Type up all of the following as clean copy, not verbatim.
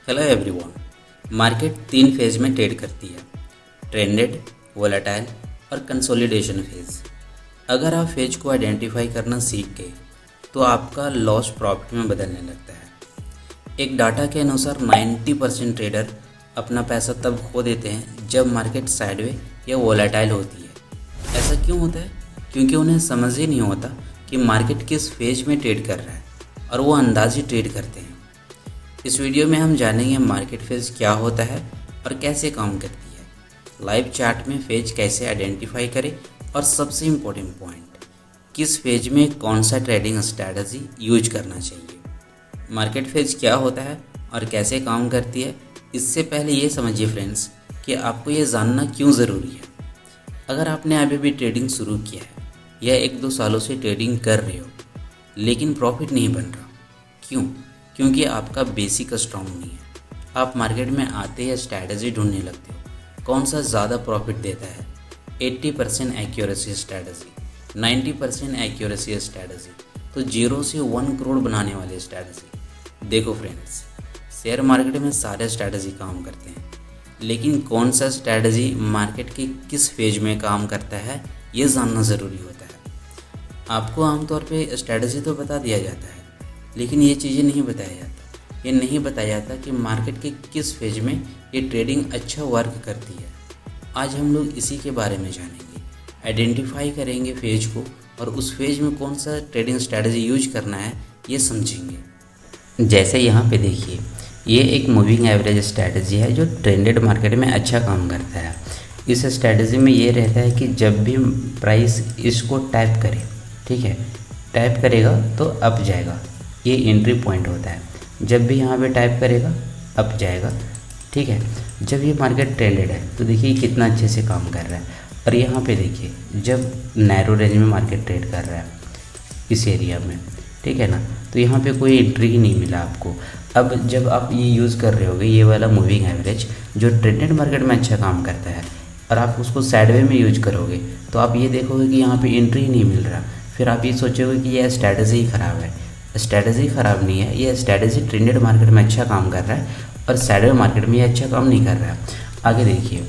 Hello everyone. Market 3 phase में trade करती है, ट्रेंडेड, वोलेटाइल और कंसोलिडेशन फेज। अगर आप फेज को आइडेंटिफाई करना सीख गए तो आपका लॉस प्रॉफिट में बदलने लगता है। एक डाटा के अनुसार 90% ट्रेडर अपना पैसा तब खो देते हैं जब मार्केट साइडवे या वोलेटाइल होती है। ऐसा क्यों होता है? क्योंकि उन्हें समझ ही नहीं होता कि मार्केट किस फेज में ट्रेड कर रहा है और वो अंदाजी ट्रेड करते हैं। इस वीडियो में हम जानेंगे मार्केट फेज क्या होता है और कैसे काम करती है, लाइव चार्ट में फेज कैसे आइडेंटिफाई करें और सबसे इम्पोर्टेंट पॉइंट, किस फेज में कौन सा ट्रेडिंग स्ट्रैटेजी यूज करना चाहिए। मार्केट फेज क्या होता है और कैसे काम करती है, इससे पहले ये समझिए फ्रेंड्स कि आपको ये जानना क्यों ज़रूरी है। अगर आपने अभी भी ट्रेडिंग शुरू किया है या 1-2 सालों से ट्रेडिंग कर रहे हो लेकिन प्रॉफिट नहीं बन रहा, क्यों? क्योंकि आपका बेसिक स्ट्रॉन्ग नहीं है। आप मार्केट में आते या स्ट्रैटेजी ढूंढने लगते हो, कौन सा ज़्यादा प्रॉफिट देता है, 80% एक्यूरेसी स्ट्रैटेजी, 90% एक्यूरेसी स्ट्रैटेजी, तो 0 से 1 करोड़ बनाने वाली स्ट्रैटेजी। देखो फ्रेंड्स, शेयर मार्केट में सारे स्ट्रैटेजी काम करते हैं, लेकिन कौन सा स्ट्रैटेजी मार्केट के किस फेज में काम करता है ये जानना ज़रूरी होता है। आपको आमतौर पे स्ट्रैटेजी तो बता दिया जाता है, लेकिन ये चीज़ें नहीं बताया जाता। ये नहीं बताया जाता कि मार्केट के किस फेज में ये ट्रेडिंग अच्छा वर्क करती है। आज हम लोग इसी के बारे में जानेंगे, आइडेंटिफाई करेंगे फेज को और उस फेज में कौन सा ट्रेडिंग स्ट्रैटेजी यूज करना है ये समझेंगे। जैसे यहाँ पे देखिए, ये एक मूविंग एवरेज स्ट्रैटेजी है जो ट्रेंडेड मार्केट में अच्छा काम करता है। इस स्ट्रैटेजी में ये रहता है कि जब भी प्राइस इसको टैप करे, ठीक है, टैप करेगा तो अप जाएगा, ये एंट्री पॉइंट होता है। जब भी यहाँ पे टाइप करेगा अप जाएगा, ठीक है। जब ये मार्केट ट्रेंडेड है तो देखिए कितना अच्छे से काम कर रहा है। और यहाँ पे देखिए जब नैरो रेंज में मार्केट ट्रेड कर रहा है इस एरिया में, ठीक है ना, तो यहाँ पे कोई एंट्री ही नहीं मिला आपको। अब जब आप ये यूज़ कर रहे होगे, ये वाला मूविंग एवरेज जो ट्रेंडेड मार्केट में अच्छा काम करता है, और आप उसको साइडवे में यूज करोगे तो आप ये देखोगे कि यहाँ पे एंट्री ही नहीं मिल रहा। फिर आप ये सोचोगे कि यह स्ट्रैटेजी ही ख़राब है। स्ट्रैटेजी ख़राब नहीं है, ये स्ट्रैटेजी ट्रेंडेड मार्केट में अच्छा काम कर रहा है और साइडवे मार्केट में ये अच्छा काम नहीं कर रहा है। आगे देखिए,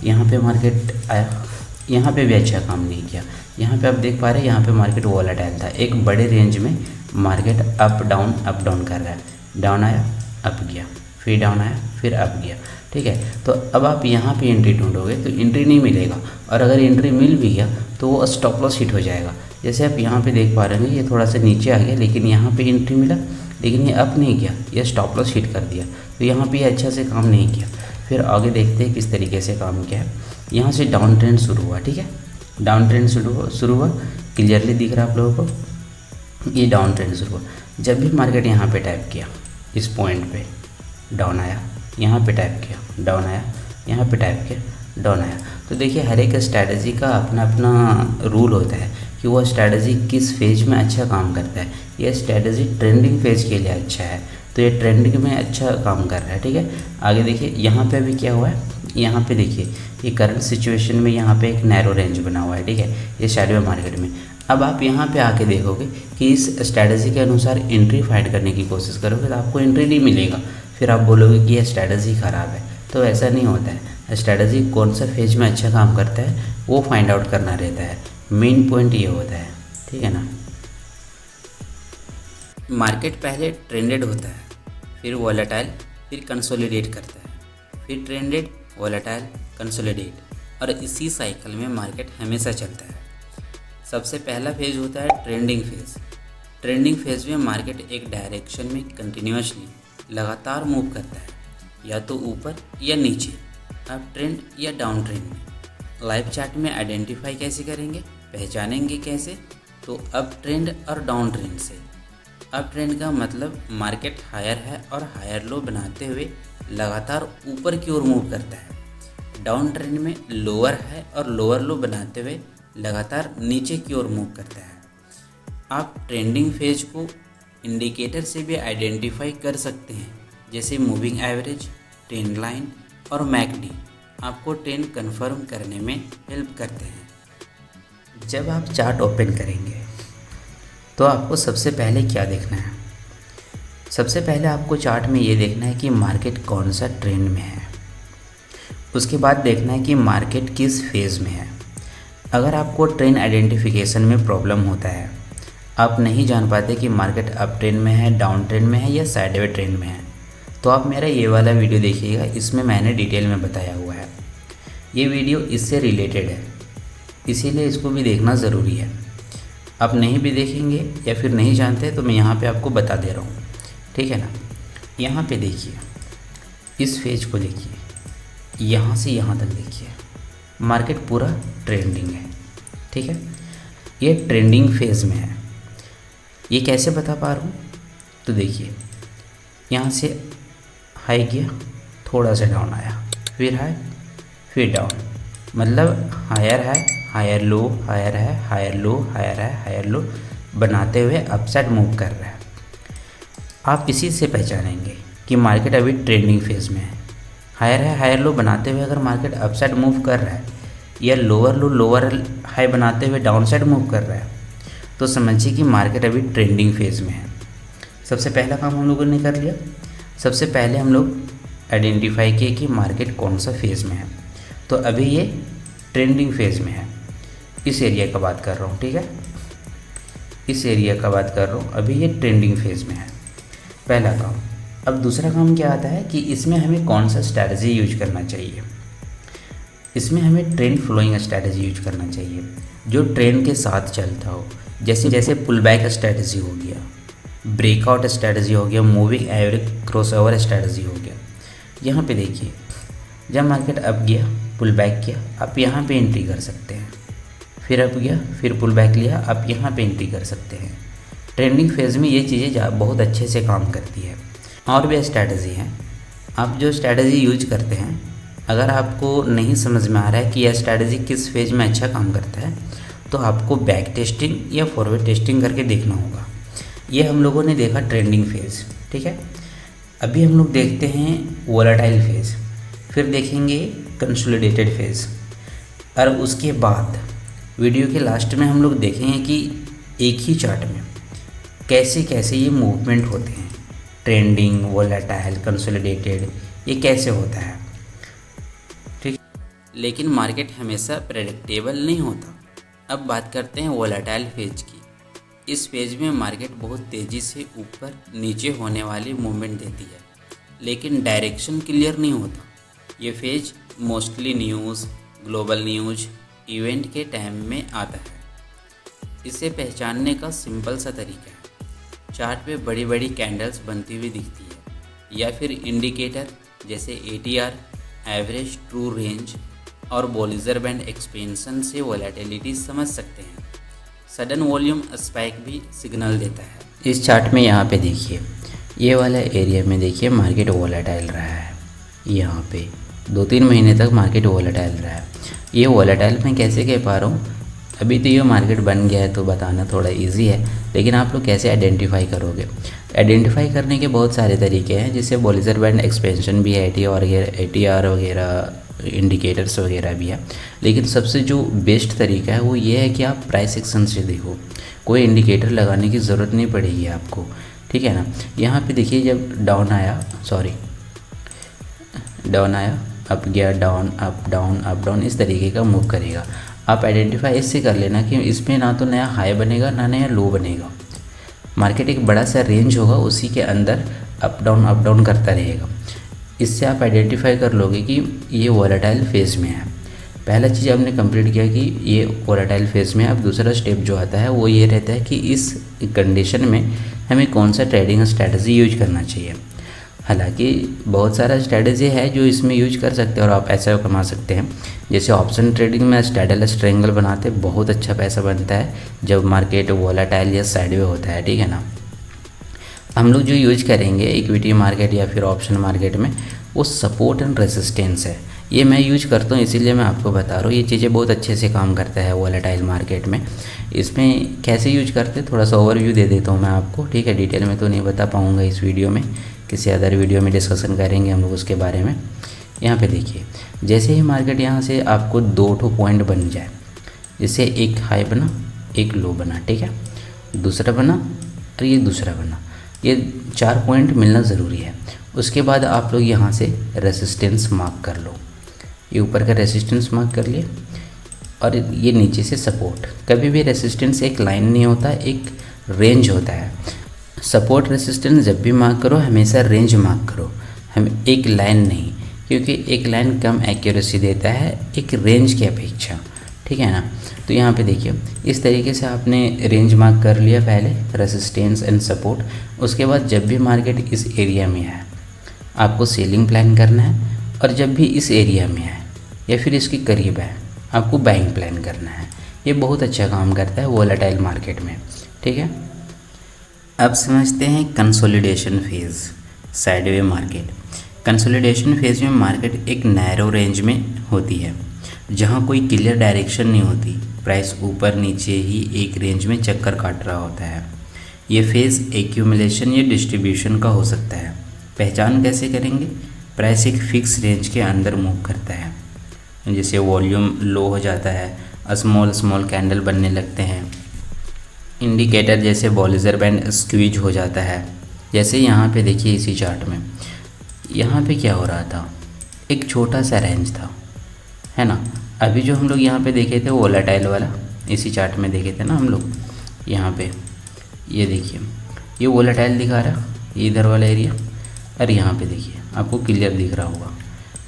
यहाँ पे मार्केट आया, यहाँ पे भी अच्छा काम नहीं किया। यहाँ पे आप देख पा रहे हैं, यहाँ पे मार्केट वोलेटाइल था, एक बड़े रेंज में मार्केट अप डाउन कर रहा है। डाउन आया, अप गया, फिर डाउन आया, फिर अप गया, ठीक है। तो अब आप यहाँ पे एंट्री ढूंढोगे तो एंट्री नहीं मिलेगा, और अगर एंट्री मिल भी गया तो वो स्टॉप लॉस हिट हो जाएगा। जैसे आप यहाँ पे देख पा रहे हैं, ये थोड़ा सा नीचे आ गया, लेकिन यहाँ पे एंट्री मिला, लेकिन ये अप नहीं किया, ये स्टॉप लॉस हिट कर दिया, तो यहाँ पे ये अच्छा से काम नहीं किया। फिर आगे देखते हैं किस तरीके से काम किया है। यहाँ से डाउन ट्रेंड शुरू हुआ, ठीक है, डाउन ट्रेंड शुरू हुआ, क्लियरली दिख रहा है आप लोगों को, ये डाउन ट्रेंड शुरू हुआ। जब भी मार्केट यहाँ पे टैप किया, इस पॉइंट पे डाउन आया, यहाँ पे टैप किया, डाउन आया, यहाँ पे टैप किया, डाउन आया। तो देखिए हर एक स्ट्रैटेजी का अपना अपना रूल होता है कि वो स्ट्रैटेजी किस फेज में अच्छा काम करता है। ये स्ट्रैटेजी ट्रेंडिंग फेज के लिए अच्छा है, तो ये ट्रेंडिंग में अच्छा काम कर रहा है, ठीक है। आगे देखिए, यहाँ पे अभी क्या हुआ है, यहाँ पे देखिए ये करंट सिचुएशन में यहाँ पे एक नैरो रेंज बना हुआ है, ठीक है, ये साइडवे मार्केट में। अब आप यहाँ पे आके देखोगे कि इस स्ट्रैटेजी के अनुसार एंट्री फाइंड करने की कोशिश करोगे तो आपको एंट्री नहीं मिलेगा। फिर आप बोलोगे कि यह स्ट्रैटेजी ख़राब है, तो ऐसा नहीं होता है। स्ट्रैटेजी कौन सा फेज में अच्छा काम करता है वो फाइंड आउट करना रहता है, मेन पॉइंट ये होता है, ठीक है ना। मार्केट पहले ट्रेंडेड होता है, फिर वोलेटाइल, फिर कंसोलिडेट करता है, फिर ट्रेंडेड, वोलेटाइल, कंसोलिडेट, और इसी साइकिल में मार्केट हमेशा चलता है। सबसे पहला फेज होता है ट्रेंडिंग फेज। ट्रेंडिंग फेज में मार्केट एक डायरेक्शन में कंटिन्यूसली लगातार मूव करता है, या तो ऊपर या नीचे, अप ट्रेंड या डाउन ट्रेंड में। लाइव चार्ट में आइडेंटिफाई कैसे करेंगे, पहचानेंगे कैसे, तो अप ट्रेंड और डाउन ट्रेंड से। अप ट्रेंड का मतलब मार्केट हायर है और हायर लो बनाते हुए लगातार ऊपर की ओर मूव करता है। डाउन ट्रेंड में लोअर है और लोअर लो बनाते हुए लगातार नीचे की ओर मूव करता है। आप ट्रेंडिंग फेज को इंडिकेटर से भी आइडेंटिफाई कर सकते हैं, जैसे मूविंग एवरेज, ट्रेंड लाइन और मैकडी आपको ट्रेंड कंफर्म करने में हेल्प करते हैं। जब आप चार्ट ओपन करेंगे तो आपको सबसे पहले क्या देखना है, सबसे पहले आपको चार्ट में ये देखना है कि मार्केट कौन सा ट्रेंड में है। उसके बाद देखना है कि मार्केट किस फेज़ में है। अगर आपको ट्रेंड आइडेंटिफिकेशन में प्रॉब्लम होता है, आप नहीं जान पाते कि मार्केट अप ट्रेंड में है, डाउन ट्रेंड में है या साइडवे ट्रेंड में है, तो आप मेरा ये वाला वीडियो देखिएगा। इसमें मैंने डिटेल में बताया हुआ है। ये वीडियो इससे रिलेटेड है, इसीलिए इसको भी देखना ज़रूरी है। आप नहीं भी देखेंगे या फिर नहीं जानते तो मैं यहाँ पे आपको बता दे रहा हूँ, ठीक है ना। यहाँ पे देखिए, इस फेज को देखिए, यहाँ से यहाँ तक देखिए, मार्केट पूरा ट्रेंडिंग है, ठीक है। ये ट्रेंडिंग फेज़ में है। ये कैसे बता पा रहा हूँ, तो देखिए यहाँ से हाई किया, थोड़ा सा डाउन आया, फिर हाई, फिर डाउन, मतलब higher high, higher low, higher high, higher low, higher high, higher low बनाते हुए अपसाइड मूव कर रहा है। आप इसी से पहचानेंगे कि मार्केट अभी ट्रेंडिंग फेज़ में है। हायर है, हायर लो बनाते हुए अगर मार्केट अपसाइड मूव कर रहा है या लोअर लो, लोअर हाई बनाते हुए डाउन साइड मूव कर रहा है, तो समझिए कि मार्केट अभी ट्रेंडिंग फेज़ में है। सबसे पहला काम हम लोगों ने कर लिया। सबसे पहले हम लोग आइडेंटिफाई किए कि मार्केट कौन सा फेज़ में है। तो अभी ये ट्रेंडिंग फेज़ में है। इस एरिया का बात कर रहा हूँ, ठीक है, इस एरिया का बात कर रहा हूँ। अभी ये ट्रेंडिंग फेज़ में है, पहला काम। अब दूसरा काम क्या आता है कि इसमें हमें कौन सा स्ट्रैटेजी यूज करना चाहिए। इसमें हमें ट्रेंड फ्लोइंग स्ट्रैटेजी यूज करना चाहिए, जो ट्रेंड के साथ चलता हो। जैसे पुल बैक स्ट्रैटेजी हो गया, ब्रेकआउट स्ट्रैटेजी हो गया, मूविंग एवरेज क्रॉसओवर स्ट्रैटेजी हो गया। यहाँ पे देखिए, जब मार्केट अप गया, पुल बैक किया, आप यहाँ पे एंट्री कर सकते हैं। फिर अप गया, फिर पुल बैक लिया, आप यहाँ पे एंट्री कर सकते हैं। ट्रेंडिंग फेज़ में ये चीज़ें बहुत अच्छे से काम करती है। और भी स्ट्रैटेजी हैं, आप जो स्ट्रैटेजी यूज करते हैं, अगर आपको नहीं समझ में आ रहा है कि यह स्ट्रैटेजी किस फेज़ में अच्छा काम करता है, तो आपको बैक टेस्टिंग या फॉरवर्ड टेस्टिंग करके देखना होगा। ये हम लोगों ने देखा ट्रेंडिंग फेज़, ठीक है। अभी हम लोग देखते हैं वोलेटाइल फेज़, फिर देखेंगे कंसोलिडेटेड फेज़, और उसके बाद वीडियो के लास्ट में हम लोग देखेंगे कि एक ही चार्ट में कैसे कैसे ये मूवमेंट होते हैं। ट्रेंडिंग, वोलेटाइल, कंसोलिडेटेड, ये कैसे होता है, ठीक। लेकिन मार्केट हमेशा प्रेडिक्टेबल नहीं होता। अब बात करते हैं वोलेटाइल फेज की। इस फेज में मार्केट बहुत तेज़ी से ऊपर नीचे होने वाली मूवमेंट देती है, लेकिन डायरेक्शन क्लियर नहीं होता। ये phase mostly news, global news, event के टाइम में आता है। इसे पहचानने का सिंपल सा तरीका है, चार्ट पे बड़ी बड़ी कैंडल्स बनती हुई दिखती है, या फिर इंडिकेटर जैसे ATR, एवरेज ट्रू रेंज और बॉलिजर बैंड एक्सपेंशन से वोलेटिलिटी समझ सकते हैं। सडन वॉल्यूम स्पाइक भी सिग्नल देता है। इस चार्ट में यहाँ पे देखिए, ये वाला एरिया में देखिए मार्केट वोलेटाइल रहा है। यहाँ पे 2-3 महीने तक मार्केट वोलेटाइल रहा है। ये वोलेटाइल मैं कैसे कह पा रहा हूँ, अभी तो ये मार्केट बन गया है तो बताना थोड़ा इजी है, लेकिन आप लोग कैसे आइडेंटिफाई करोगे। आइडेंटिफाई करने के बहुत सारे तरीके हैं, जैसे बॉलिजर बैंड एक्सपेंशन भी है, ATR वगैरह, इंडिकेटर्स वगैरह भी है। लेकिन सबसे जो बेस्ट तरीका है वो ये है कि आप प्राइस एक्शन से देखो, कोई इंडिकेटर लगाने की ज़रूरत नहीं पड़ेगी आपको, ठीक है ना। यहाँ पे देखिए, जब डाउन आया, अप गया, down up down up down, इस तरीके का मूव करेगा। आप आइडेंटिफाई इससे कर लेना कि इसमें ना तो नया हाई बनेगा ना नया लो बनेगा। मार्केट एक बड़ा सा रेंज होगा, उसी के अंदर अप डाउन करता रहेगा। इससे आप आइडेंटिफाई कर लोगे कि ये वोलेटाइल फेज़ में है। पहला चीज़ आपने कंप्लीट किया कि ये वोलेटाइल फेज़ में है। अब दूसरा स्टेप जो आता है वो ये रहता है कि इस कंडीशन में हमें कौन सा ट्रेडिंग स्ट्रैटेजी यूज करना चाहिए। हालांकि बहुत सारा स्ट्रैटेजी है जो इसमें यूज कर सकते हैं और आप पैसा कमा सकते हैं। जैसे ऑप्शन ट्रेडिंग में स्ट्रैडल ट्रायंगल बनाते बहुत अच्छा पैसा बनता है जब मार्केट वोलेटाइल या साइडवे होता है, ठीक है ना। हम लोग जो यूज करेंगे इक्विटी मार्केट या फिर ऑप्शन मार्केट में, वो सपोर्ट एंड रेजिस्टेंस है। ये मैं यूज करता हूँ, इसीलिए मैं आपको बता रहा हूँ। ये चीज़ें बहुत अच्छे से काम करता है वोलेटाइल मार्केट में। इसमें कैसे यूज करते हैं थोड़ा सा ओवरव्यू दे देता हूँ मैं आपको, ठीक है। डिटेल में तो नहीं बता पाऊँगा इस वीडियो में, किसी अदर वीडियो में डिस्कशन करेंगे हम लोग उसके बारे में। यहाँ पे देखिए, जैसे ही मार्केट यहाँ से आपको 2 पॉइंट बन जाए, जैसे एक हाई बना, एक लो बना, ठीक है, दूसरा बना और ये दूसरा बना। ये 4 पॉइंट मिलना ज़रूरी है। उसके बाद आप लोग यहाँ से रेसिस्टेंस मार्क कर लो, ये ऊपर का रेसिस्टेंस मार्क कर लिए और ये नीचे से सपोर्ट। कभी भी रेसिस्टेंस एक लाइन नहीं होता, एक रेंज होता है। सपोर्ट रेसिस्टेंस जब भी मार्क करो हमेशा रेंज मार्क करो, हम एक लाइन नहीं, क्योंकि एक लाइन कम एक्यूरेसी देता है एक रेंज की अपेक्षा, ठीक है ना। तो यहाँ पे देखिए इस तरीके से आपने रेंज मार्क कर लिया पहले, रेसिस्टेंस एंड सपोर्ट। उसके बाद जब भी मार्केट इस एरिया में है आपको सेलिंग प्लान करना है, और जब भी इस एरिया में है या फिर इसके करीब है आपको बाइंग प्लान करना है। ये बहुत अच्छा काम करता है वोलेटाइल मार्केट में, ठीक है। अब समझते हैं consolidation phase, sideway market. Consolidation phase में मार्केट एक नैरो रेंज में होती है, जहां कोई क्लियर डायरेक्शन नहीं होती, प्राइस ऊपर नीचे ही एक रेंज में चक्कर काट रहा होता है। ये फेज़ एक्यूमुलेशन या डिस्ट्रीब्यूशन का हो सकता है। पहचान कैसे करेंगे? प्राइस एक फिक्स रेंज के अंदर मूव करता है, जैसे वॉल्यूम लो हो जाता है, स्मॉल कैंडल बनने लगते हैं, इंडिकेटर जैसे बॉलिजर बैंड स्क्वीज हो जाता है। जैसे यहाँ पे देखिए इसी चार्ट में, यहाँ पे क्या हो रहा था, एक छोटा सा रेंज था, है ना। अभी जो हम लोग यहाँ पे देखे थे वोलेटाइल वाला, इसी चार्ट में देखे थे ना हम लोग, यहाँ पे ये देखिए ये वोलेटाइल दिखा रहा, ये इधर वाला एरिया, और यहाँ पे देखिए आपको क्लियर दिख रहा होगा,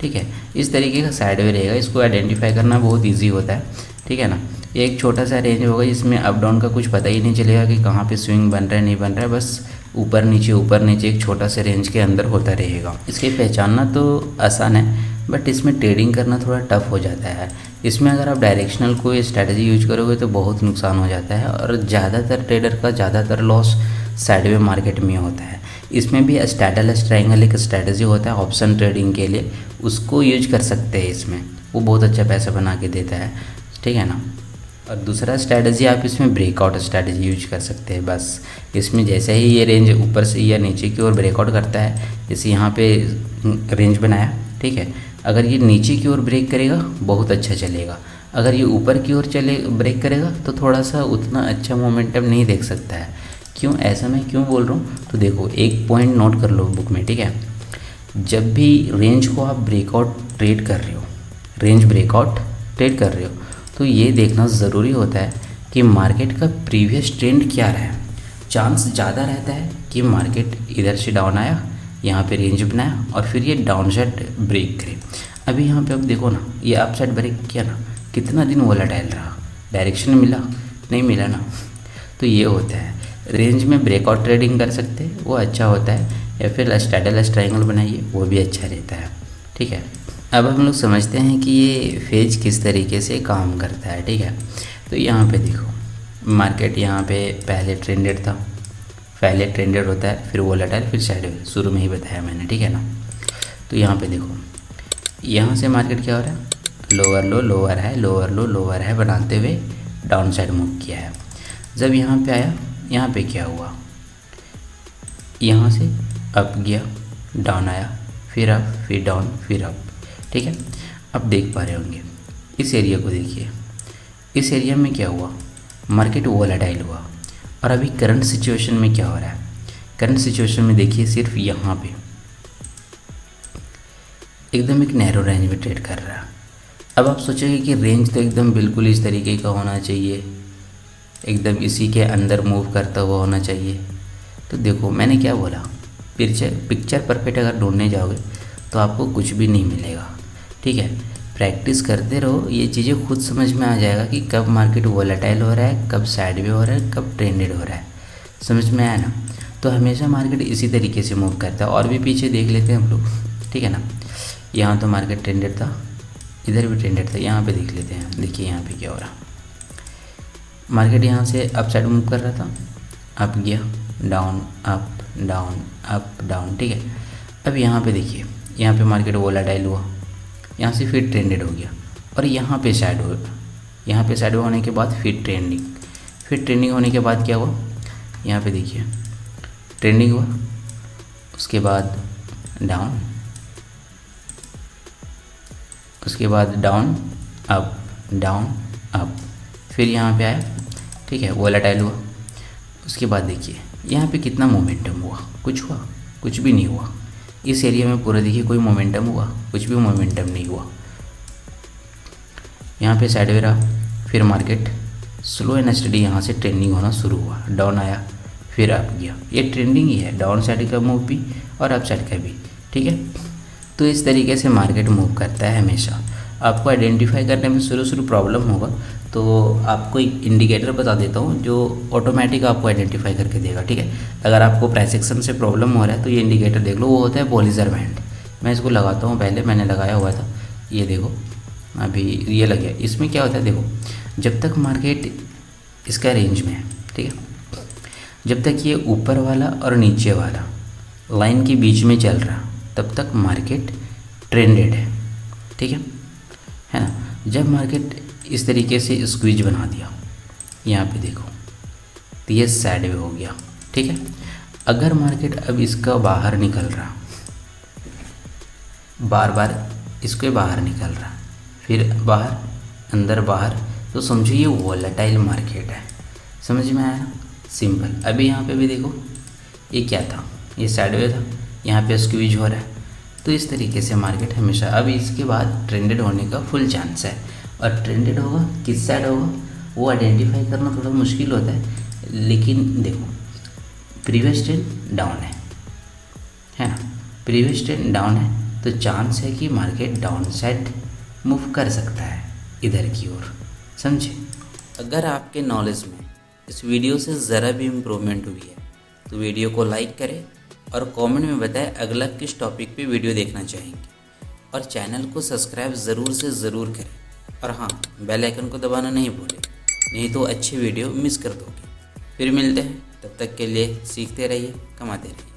ठीक है। इस तरीके का साइडवे रहेगा, इसको आइडेंटिफाई करना बहुत ईजी होता है, ठीक है ना। ये एक छोटा सा रेंज होगा जिसमें अप डाउन का कुछ पता ही नहीं चलेगा कि कहाँ पे स्विंग बन रहा है नहीं बन रहा है, बस ऊपर नीचे एक छोटा सा रेंज के अंदर होता रहेगा। इसके पहचानना तो आसान है, बट इसमें ट्रेडिंग करना थोड़ा टफ हो जाता है। इसमें अगर आप डायरेक्शनल कोई स्ट्रैटेजी यूज करोगे तो बहुत नुकसान हो जाता है, और ज़्यादातर ट्रेडर का ज़्यादातर लॉस साइडवे मार्केट में होता है। इसमें भी स्टैडल ट्रायंगल एक स्ट्रैटेजी होता है ऑप्शन ट्रेडिंग के लिए, उसको यूज कर सकते हैं इसमें, वो बहुत अच्छा पैसा बना के देता है, ठीक है ना। और दूसरा स्ट्रैटेजी आप इसमें ब्रेकआउट स्ट्रैटेजी यूज कर सकते हैं। बस इसमें जैसे ही ये रेंज ऊपर से या नीचे की ओर ब्रेकआउट करता है, जैसे यहाँ पे रेंज बनाया, ठीक है, अगर ये नीचे की ओर ब्रेक करेगा बहुत अच्छा चलेगा, अगर ये ऊपर की ओर चले ब्रेक करेगा तो थोड़ा सा उतना अच्छा मोमेंटम नहीं देख सकता है। क्यों, ऐसा मैं क्यों बोल रहा हूँ, तो देखो एक पॉइंट नोट कर लो बुक में, ठीक है। जब भी रेंज को आप ब्रेकआउट ट्रेड कर रहे हो, रेंज ब्रेकआउट ट्रेड कर रहे हो, तो ये देखना ज़रूरी होता है कि मार्केट का प्रीवियस ट्रेंड क्या रहा है। चांस ज़्यादा रहता है कि मार्केट इधर से डाउन आया, यहाँ पे रेंज बनाया और फिर ये डाउन साइड ब्रेक करे। अभी यहाँ पे आप देखो ना, ये अप साइड ब्रेक किया ना, कितना दिन वोलेटाइल रहा, डायरेक्शन मिला नहीं मिला ना, तो ये होता है। रेंज में ब्रेकआउट ट्रेडिंग कर सकते हैं, वो अच्छा होता है, या फिर स्टैडल ट्रायंगल बनाइए, वो भी अच्छा रहता है, ठीक है। अब हम लोग समझते हैं कि ये फेज किस तरीके से काम करता है, ठीक है। तो यहाँ पे देखो मार्केट यहाँ पे पहले ट्रेंडेड था, पहले ट्रेंडेड होता है, फिर वोलेटाइल, फिर साइडवेज, शुरू में ही बताया मैंने, ठीक है ना। तो यहाँ पे देखो, यहाँ से मार्केट क्या हो रहा है, लोअर लो लोअर है, लोअर लो लोअर है बनाते हुए डाउन साइड मूव किया है। जब यहाँ पे आया, यहाँ पे क्या हुआ, यहाँ से अप गया, डाउन आया, फिर अप, फिर डाउन, फिर अप, ठीक है। अब देख पा रहे होंगे इस एरिया को, देखिए इस एरिया में क्या हुआ, मार्केट वोलेटाइल हुआ। और अभी करंट सिचुएशन में क्या हो रहा है, करंट सिचुएशन में देखिए सिर्फ यहाँ पे एकदम एक नैरो रेंज में ट्रेड कर रहा है। अब आप सोचेंगे कि रेंज तो एकदम बिल्कुल इस तरीके का होना चाहिए, एकदम इसी के अंदर मूव करता हुआ होना चाहिए। तो देखो मैंने क्या बोला, पिक्चर परफेक्ट अगर ढूंढने जाओगे तो आपको कुछ भी नहीं मिलेगा, ठीक है। प्रैक्टिस करते रहो, ये चीज़ें खुद समझ में आ जाएगा कि कब मार्केट वोलेटाइल हो रहा है, कब साइडवे हो रहा है, कब ट्रेंडेड हो रहा है, समझ में आया ना। तो हमेशा मार्केट इसी तरीके से मूव करता है। और भी पीछे देख लेते हैं हम लोग, ठीक है ना। यहाँ तो मार्केट ट्रेंडेड था, इधर भी ट्रेंडेड था, यहाँ पे देख लेते हैं। देखिए यहाँ पे क्या हो रहा, मार्केट यहाँ से अप साइड मूव कर रहा था, अप गया, down up down up down, ठीक है। अब यहाँ पे देखिए, यहाँ पे मार्केट वोलेटाइल हुआ, यहाँ से फिर ट्रेंडेड हो गया, और यहाँ पे साइड हो, यहाँ पे साइड होने के बाद फिर ट्रेंडिंग होने के बाद क्या हुआ, यहाँ पे देखिए ट्रेंडिंग हुआ, उसके बाद डाउन, उसके बाद डाउन अप, फिर यहाँ पे आया, ठीक है, वोलेटाइल हुआ। उसके बाद देखिए यहाँ पे कितना मोमेंटम हुआ, कुछ हुआ? कुछ भी नहीं हुआ। इस एरिया में पूरा देखिए कोई मोमेंटम हुआ? कुछ भी मोमेंटम नहीं हुआ। यहाँ पे साइडवे रहा, फिर मार्केट स्लो एंड स्टडी यहाँ से ट्रेंडिंग होना शुरू हुआ, डाउन आया फिर अप गया। ये ट्रेंडिंग ही है, डाउन साइड का मूव भी और अप साइड का भी, ठीक है। तो इस तरीके से मार्केट मूव करता है हमेशा। आपको आइडेंटिफाई करने में शुरू प्रॉब्लम होगा, तो आपको एक इंडिकेटर बता देता हूँ जो ऑटोमेटिक आपको आइडेंटिफाई करके देगा, ठीक है। अगर आपको प्राइस एक्शन से प्रॉब्लम हो रहा है तो ये इंडिकेटर देख लो, वो होता है बॉलिजर बैंड। मैं इसको लगाता हूँ, पहले मैंने लगाया हुआ था, ये देखो अभी ये लग गया। इसमें क्या होता है देखो, जब तक मार्केट इसका रेंज में है, ठीक है, जब तक ये ऊपर वाला और नीचे वाला लाइन के बीच में चल रहा तब तक मार्केट ट्रेंडेड है, ठीक है ना। जब मार्केट इस तरीके से स्क्वीज बना दिया, यहाँ पे देखो तो ये साइड वे हो गया, ठीक है। अगर मार्केट अब इसका बाहर निकल रहा, बार बार इसके बाहर निकल रहा, फिर बाहर अंदर बाहर, तो समझो ये वोलेटाइल मार्केट है। समझ में आया ना? सिंपल। अभी यहाँ पे भी देखो ये क्या था, ये साइडवे था, यहाँ पे स्क्वीज हो रहा है। तो इस तरीके से मार्केट हमेशा, अब इसके बाद ट्रेंडेड होने का फुल चांस है। और ट्रेंडेड होगा किस साइड होगा वो आइडेंटिफाई करना थोड़ा मुश्किल होता है, लेकिन देखो प्रीवियस ट्रेंड डाउन है ना, प्रीवियस ट्रेंड डाउन है तो चांस है कि मार्केट डाउन साइड मूव कर सकता है इधर की ओर, समझे। अगर आपके नॉलेज में इस वीडियो से ज़रा भी इम्प्रूवमेंट हुई है तो वीडियो को लाइक करें और कमेंट में बताएं अगला किस टॉपिक पे वीडियो देखना चाहेंगे, और चैनल को सब्सक्राइब ज़रूर से ज़रूर करें। और हाँ, बेल आइकन को दबाना नहीं भूलें, नहीं तो अच्छी वीडियो मिस कर दोगे। फिर मिलते हैं, तब तक के लिए सीखते रहिए, कमाते रहिए।